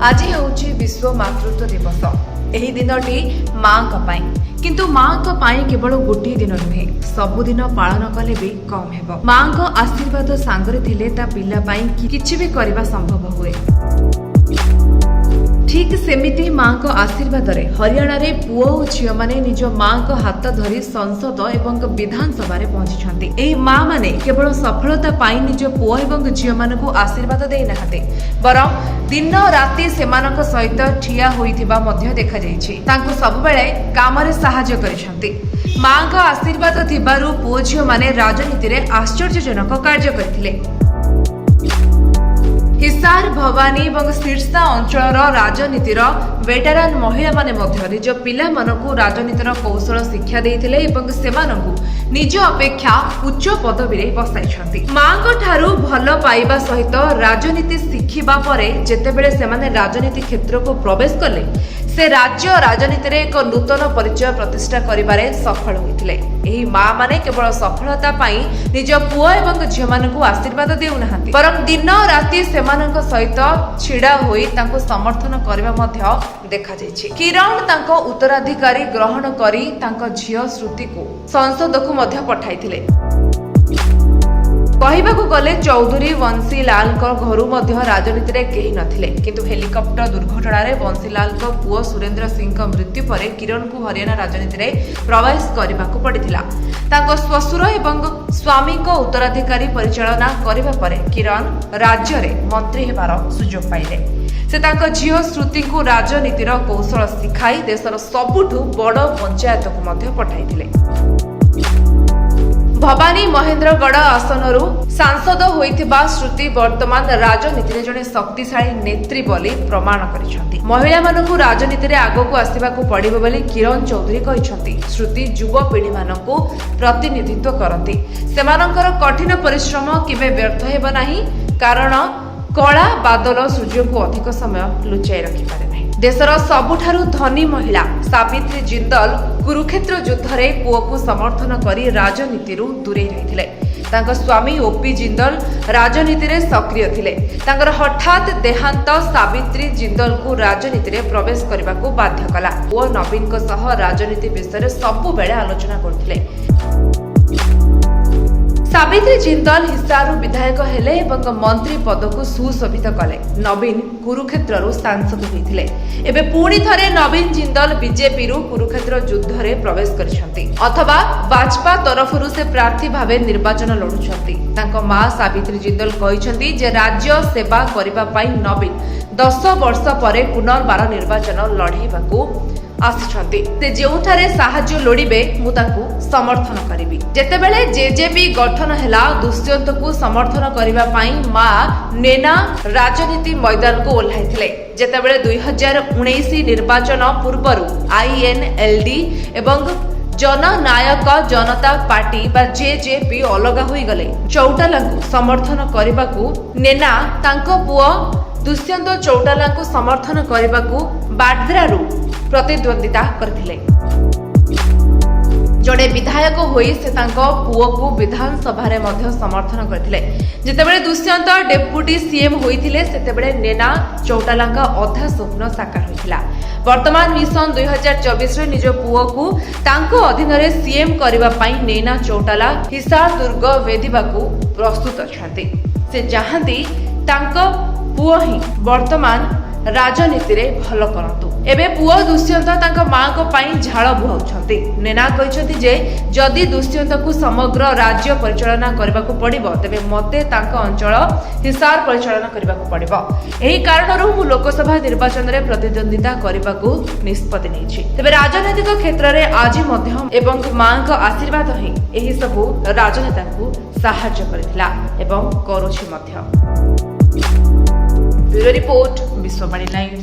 आज ହେଉଛି विश्व मातृत्व दिवस। ଏହି ଦିନଟି ମାଙ୍କ ପାଇଁ, କିନ୍ତୁ ମାଙ୍କ ପାଇଁ କେବଳ ଗୋଟିଏ ଦିନ ନୁହେଁ, ସବୁଦିନ ପାଳନ କଲେ ବି କମ୍ ହେବ। ମାଙ୍କ ଆଶୀର୍ବାଦ ସାଙ୍ଗରେ ଥିଲେ ତା ପିଲା ପାଇଁ କିଛି ବି କରିବା ସମ୍ଭବ ହୁଏ। ଠିକ୍ ସେମିତି ମାଙ୍କ ଆଶୀର୍ବାଦରେ ହରିୟାଣାରେ ପୁଅ ଓ ଝିଅମାନେ ନିଜ ମାଙ୍କ ହାତ ଧରି ସଂସଦ ଏବଂ ବିଧାନସଭାରେ ପହଞ୍ଚିଛନ୍ତି। ଏହି ମା ମାନେ କେବଳ ସଫଳତା ପାଇଁ ନିଜ ପୁଅ ଏବଂ ଝିଅମାନଙ୍କୁ ଆଶୀର୍ବାଦ ଦେଇନାହାନ୍ତି, ବରଂ ଦିନ ରାତି ସେମାନଙ୍କ ସହିତ ଠିଆ ହୋଇଥିବା ମଧ୍ୟ ଦେଖାଯାଇଛି। ତାଙ୍କୁ ସବୁବେଳେ କାମରେ ସାହାଯ୍ୟ କରିଛନ୍ତି। ମାଙ୍କ ଆଶୀର୍ବାଦ ଥିବାରୁ ପୁଅ ଝିଅମାନେ ରାଜନୀତିରେ ଆଶ୍ଚର୍ଯ୍ୟଜନକ କାର୍ଯ୍ୟ କରିଥିଲେ। ହିସାର, ଭବାନୀ ଏବଂ ସିର୍ସା ଅଞ୍ଚଳର ରାଜନୀତିର ଭେଟରାନ ମହିଳାମାନେ ମଧ୍ୟ ନିଜ ପିଲାମାନଙ୍କୁ ରାଜନୀତିର କୌଶଳ ଶିକ୍ଷା ଦେଇଥିଲେ ଏବଂ ସେମାନଙ୍କୁ ନିଜ ଅପେକ୍ଷା ଉଚ୍ଚ ପଦବୀରେ ବସାଇଛନ୍ତି। ମାଙ୍କ ଠାରୁ ଭଲ ପାଇବା ସହିତ ରାଜନୀତି ଶିଖିବା ପରେ ଯେତେବେଳେ ସେମାନେ ରାଜନୀତି କ୍ଷେତ୍ରକୁ ପ୍ରବେଶ କଲେ, ସେ ରାଜ୍ୟ ରାଜନୀତିରେ ଏକ ନୂତନ ପରିଚୟ ପ୍ରତିଷ୍ଠା କରିବାରେ ସଫଳ ହୋଇଥିଲେ। ଏହି ମା ମାନେ କେବଳ ସଫଳତା ପାଇଁ ନିଜ ପୁଅ ଏବଂ ଝିଅମାନଙ୍କୁ ଆଶୀର୍ବାଦ ଦେଉନାହାନ୍ତି, ବରଂ ଦିନ ରାତି ସେମାନଙ୍କ ସହିତ ଛିଡା ହୋଇ ତାଙ୍କୁ ସମର୍ଥନ କରିବା ମଧ୍ୟ ଦେଖାଯାଇଛି। କିରଣ ତାଙ୍କ ଉତ୍ତରାଧିକାରୀ ଗ୍ରହଣ କରି ତାଙ୍କ ଝିଅ ଶ୍ରୁତିକୁ ସଂସଦକୁ ମଧ୍ୟ ପଠାଇଥିଲେ। କହିବାକୁ ଗଲେ ଚୌଧୁରୀ ବଂଶୀଲାଲଙ୍କ ଘରୁ ମଧ୍ୟ ରାଜନୀତିରେ କେହି ନଥିଲେ, କିନ୍ତୁ ହେଲିକପ୍ଟର ଦୁର୍ଘଟଣାରେ ବଂଶୀଲାଲଙ୍କ ପୁଅ ସୁରେନ୍ଦ୍ର ସିଂଙ୍କ ମୃତ୍ୟୁ ପରେ କିରଣଙ୍କୁ ହରିୟାଣା ରାଜନୀତିରେ ପ୍ରବେଶ କରିବାକୁ ପଡ଼ିଥିଲା। ତାଙ୍କ ଶ୍ୱଶୁର ଏବଂ ସ୍ୱାମୀଙ୍କ ଉତ୍ତରାଧିକାରୀ ପରିଚାଳନା କରିବା ପରେ କିରଣ ରାଜ୍ୟରେ ମନ୍ତ୍ରୀ ହେବାର ସୁଯୋଗ ପାଇଲେ। ସେ ତାଙ୍କ ଝିଅ ଶ୍ରୁତିଙ୍କୁ ରାଜନୀତିର କୌଶଳ ଶିଖାଇ ଦେଶର ସବୁଠୁ ବଡ଼ ପଞ୍ଚାୟତକୁ ମଧ୍ୟ ପଠାଇଥିଲେ। ଭବାନୀ ମହେନ୍ଦ୍ରଗଡ଼ ଆସନରୁ ସାଂସଦ ହୋଇଥିବା ଶ୍ରୁତି ବର୍ତ୍ତମାନ ରାଜନୀତିରେ ଜଣେ ଶକ୍ତିଶାଳୀ ନେତ୍ରୀ ବୋଲି ପ୍ରମାଣ କରିଛନ୍ତି। ମହିଳାମାନଙ୍କୁ ରାଜନୀତିରେ ଆଗକୁ ଆସିବାକୁ ପଡ଼ିବ ବୋଲି କିରଣ ଚୌଧୁରୀ କହିଛନ୍ତି। ଶ୍ରୁତି ଯୁବପିଢ଼ିମାନଙ୍କୁ ପ୍ରତିନିଧିତ୍ୱ କରନ୍ତି। ସେମାନଙ୍କର କଠିନ ପରିଶ୍ରମ କେବେ ବ୍ୟର୍ଥ ହେବ ନାହିଁ, କାରଣ କଳା ବାଦଲ ସୂର୍ଯ୍ୟକୁ ଅଧିକ ସମୟ ଲୁଚାଇ ରଖିପାରେ ନାହିଁ। ଦେଶର ସବୁଠାରୁ ଧନୀ ମହିଳା ସାବିତ୍ରୀ ଜିନ୍ଦଲ କୁରୁକ୍ଷେତ୍ର ଯୁଦ୍ଧରେ ପୁଅକୁ ସମର୍ଥନ କରି ରାଜନୀତିରୁ ଦୂରେଇ ରହିଥିଲେ। ତାଙ୍କ ସ୍ୱାମୀ ଓପି ଜିନ୍ଦଲ ରାଜନୀତିରେ ସକ୍ରିୟ ଥିଲେ। ତାଙ୍କର ହଠାତ୍ ଦେହାନ୍ତ ସାବିତ୍ରୀ ଜିନ୍ଦଲଙ୍କୁ ରାଜନୀତିରେ ପ୍ରବେଶ କରିବାକୁ ବାଧ୍ୟ କଲା। ପୁଅ ନବୀନଙ୍କ ସହ ରାଜନୀତି ବିଷୟରେ ସବୁବେଳେ ଆଲୋଚନା କରୁଥିଲେ। ସାବିତ୍ରୀ ଜିନ୍ଦଲ ହିସାରରୁ ବିଧାୟକ ହେଲେ ଏବଂ ମନ୍ତ୍ରୀ ପଦକୁ ସୁଶୋଭିତ କଲେ। ନବୀନ କୁରୁକ୍ଷେତ୍ରରୁ ସାଂସଦ ହୋଇଥିଲେ। ଏବେ ପୁଣି ଥରେ ନବୀନ ଜିନ୍ଦଲ ବିଜେପିରୁ କୁରୁକ୍ଷେତ୍ର ଯୁଦ୍ଧରେ ପ୍ରବେଶ କରିଛନ୍ତି, ଅଥବା ବାଜପା ତରଫରୁ ସେ ପ୍ରାର୍ଥୀ ଭାବେ ନିର୍ବାଚନ ଲଢୁଛନ୍ତି। ତାଙ୍କ ମା ସାବିତ୍ରୀ ଜିନ୍ଦଲ କହିଛନ୍ତି ଯେ ରାଜ୍ୟ ସେବା କରିବା ପାଇଁ ନବୀନ 10 ବର୍ଷ ପରେ ପୁନର୍ବାର ନିର୍ବାଚନ ଲଢେଇବାକୁ ଆସିଛନ୍ତି। ସେ ଯେଉଁଠାରେ ସାହାଯ୍ୟ ଲୋଡ଼ିବେ ମୁଁ ତାଙ୍କୁ ସମର୍ଥନ କରିବି। ଯେତେବେଳେ ଜେଜେପି ଗଠନ ହେଲା, ଦୁଷ୍ୟନ୍ତକୁ ସମର୍ଥନ କରିବା ପାଇଁ ମା ନେନା ରାଜନୀତି ମଇଦାନକୁ ଓହ୍ଲାଇଥିଲେ। ଯେତେବେଳେ 2019 ନିର୍ବାଚନ ପୂର୍ବରୁ INLD ଏବଂ ଜନନାୟକ ଜନତା ପାର୍ଟି ବା ଜେଜେପି ଅଲଗା ହୋଇଗଲେ, ଚୌଟାଲାଙ୍କୁ ସମର୍ଥନ କରିବାକୁ ନେନା ତାଙ୍କ ପୁଅ ଦୁଷ୍ୟନ୍ତ ଚୌଟାଲାଙ୍କୁ ସମର୍ଥନ କରିବାକୁ ବାଡ୍ରାରୁ ପ୍ରତିଦ୍ୱନ୍ଦିତା କରିଥିଲେ। ଜଣେ ବିଧାୟକ ହୋଇ ସେ ତାଙ୍କ ପୁଅକୁ ବିଧାନସଭାରେ ମଧ୍ୟ ସମର୍ଥନ କରିଥିଲେ। ଯେତେବେଳେ ଦୁଷ୍ୟନ୍ତ ଡେପୁଟି ସିଏମ୍ ହୋଇଥିଲେ, ସେତେବେଳେ ନେନା ଚୌଟାଲାଙ୍କ ଅଧା ସ୍ୱପ୍ନ ସାକାର ହୋଇଥିଲା। ବର୍ତ୍ତମାନ ମିଶନ 2024ରେ ନିଜ ପୁଅକୁ ତାଙ୍କ ଅଧୀନରେ ସିଏମ୍ କରିବା ପାଇଁ ନେନା ଚୌଟାଲା ହିସାର ଦୁର୍ଗ ଭେଦିବାକୁ ପ୍ରସ୍ତୁତ ଅଛନ୍ତି। ସେ ଚାହାନ୍ତି ତାଙ୍କ ପୁଅ ହିଁ ବର୍ତ୍ତମାନ ରାଜନୀତିରେ ଭଲ କରନ୍ତୁ। ଏବେ ପୁଅ ଦୁଷ୍ୟନ୍ତ ତାଙ୍କ ମାଙ୍କ ପାଇଁ ଝାଳ ବୁହାଉଛନ୍ତି। ନେନା କହିଛନ୍ତି ଯେ ଯଦି ଦୁଷ୍ୟନ୍ତକୁ ସମଗ୍ର ରାଜ୍ୟ ପରିଚାଳନା କରିବାକୁ ପଡ଼ିବ, ତେବେ ମୋତେ ତାଙ୍କ ଅଞ୍ଚଳ ହିସାର ପରିଚାଳନା କରିବାକୁ ପଡ଼ିବ। ଏହି କାରଣରୁ ମୁଁ ଲୋକସଭା ନିର୍ବାଚନରେ ପ୍ରତିଦ୍ୱନ୍ଦିତା କରିବାକୁ ନିଷ୍ପତ୍ତି ନେଇଛି। ତେବେ ରାଜନୈତିକ କ୍ଷେତ୍ରରେ ଆଜି ମଧ୍ୟ ଏବଂ ମାଙ୍କ ଆଶୀର୍ବାଦ ହିଁ ଏହି ସବୁ ରାଜନେତାଙ୍କୁ ସାହାଯ୍ୟ କରିଥିଲା ଏବଂ କରୁଛି ମଧ୍ୟ। Bureau report, Biswabani live.